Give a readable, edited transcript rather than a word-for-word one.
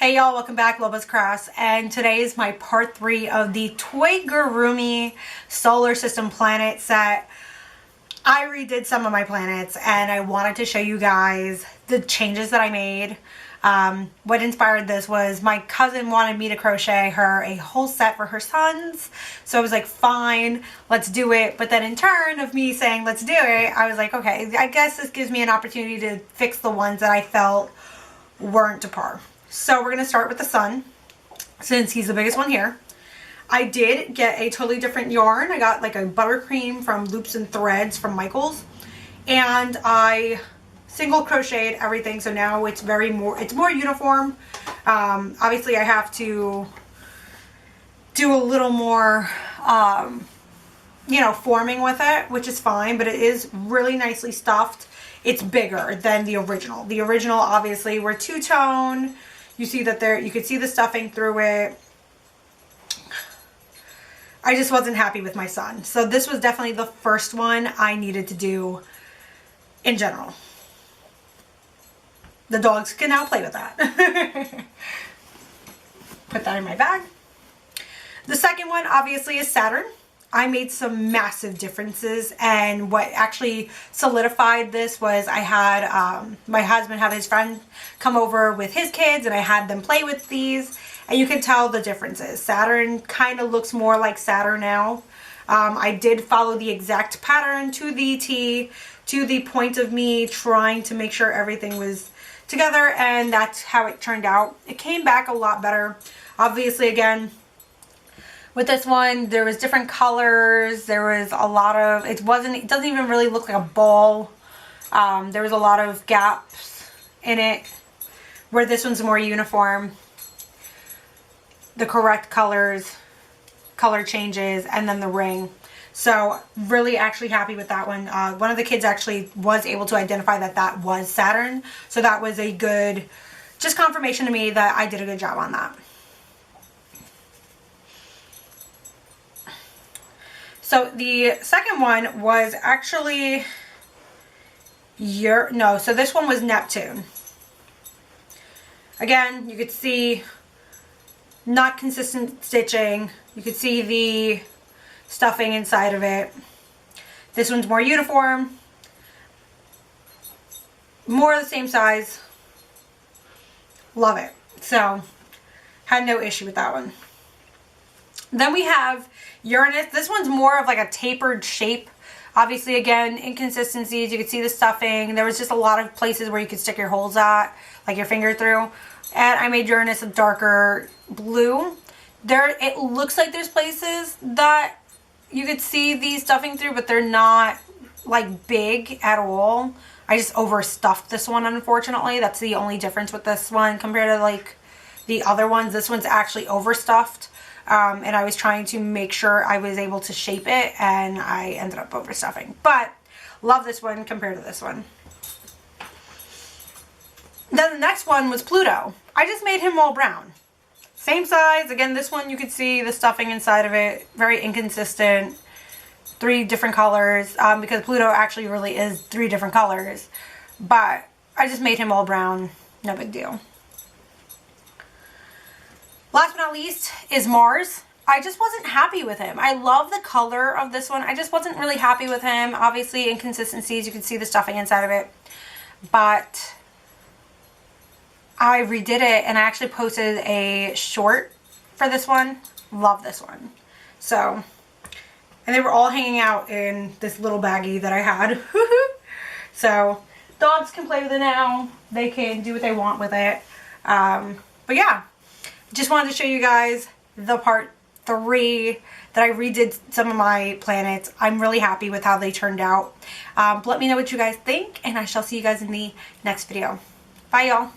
Hey y'all, welcome back, Loba's Crafts, and today is my part 3 of the Amigurumi solar system planet set. I redid some of my planets and I wanted to show you guys the changes that I made. What inspired this was my cousin wanted me to crochet her a whole set for her sons, so I was like, fine, let's do it. But then in turn of me saying let's do it, I was like, okay, I guess this gives me an opportunity to fix the ones that I felt weren't to par. So we're going to start with the sun, since he's the biggest one here. I did get a totally different yarn. I got like a buttercream from Loops and Threads from Michaels, and I single crocheted everything, so now it's more uniform. Obviously I have to do a little more forming with it, which is fine, but it is really nicely stuffed. It's bigger than the original. The original obviously were two-tone. You see that there, you could see the stuffing through it. I just wasn't happy with my son. So this was definitely the first one I needed to do in general. The dogs can now play with that. Put that in my bag. The second one obviously is Saturn. I made some massive differences, and what actually solidified this was I had my husband had his friend come over with his kids, and I had them play with these, and you can tell the differences. Saturn kind of looks more like Saturn now. I did follow the exact pattern to the T, to the point of me trying to make sure everything was together, and that's how it turned out. It came back a lot better. Obviously, again, with this one, there was different colors. There was a lot of, it doesn't even really look like a ball. There was a lot of gaps in it, where this one's more uniform. The correct colors, color changes, and then the ring. So really actually happy with that one. One of the kids actually was able to identify that that was Saturn. So that was a good, just confirmation to me that I did a good job on that. So the second one was actually so this one was Neptune. Again, you could see not consistent stitching. You could see the stuffing inside of it. This one's more uniform, more of the same size. Love it. So had no issue with that one. Then we have Uranus. This one's more of like a tapered shape. Obviously, again, inconsistencies. You could see the stuffing. There was just a lot of places where you could stick your holes at, like your finger through. And I made Uranus a darker blue. It looks like there's places that you could see the stuffing through, but they're not like big at all. I just overstuffed this one, unfortunately. That's the only difference with this one compared to like the other ones. This one's actually overstuffed. And I was trying to make sure I was able to shape it, and I ended up overstuffing. But love this one compared to this one. Then the next one was Pluto. I just made him all brown. Same size. Again, this one you could see the stuffing inside of it. Very inconsistent. 3 different colors. Because Pluto actually really is 3 different colors. But I just made him all brown. No big deal. Last but not least is Mars. I just wasn't happy with him. I love the color of this one. I just wasn't really happy with him. Obviously, inconsistencies. You can see the stuffing inside of it. But I redid it, and I actually posted a short for this one. Love this one. So, and they were all hanging out in this little baggie that I had. So, dogs can play with it now. They can do what they want with it. But yeah. Just wanted to show you guys the part 3 that I redid some of my planets. I'm really happy with how they turned out. Let me know what you guys think, and I shall see you guys in the next video. Bye, y'all.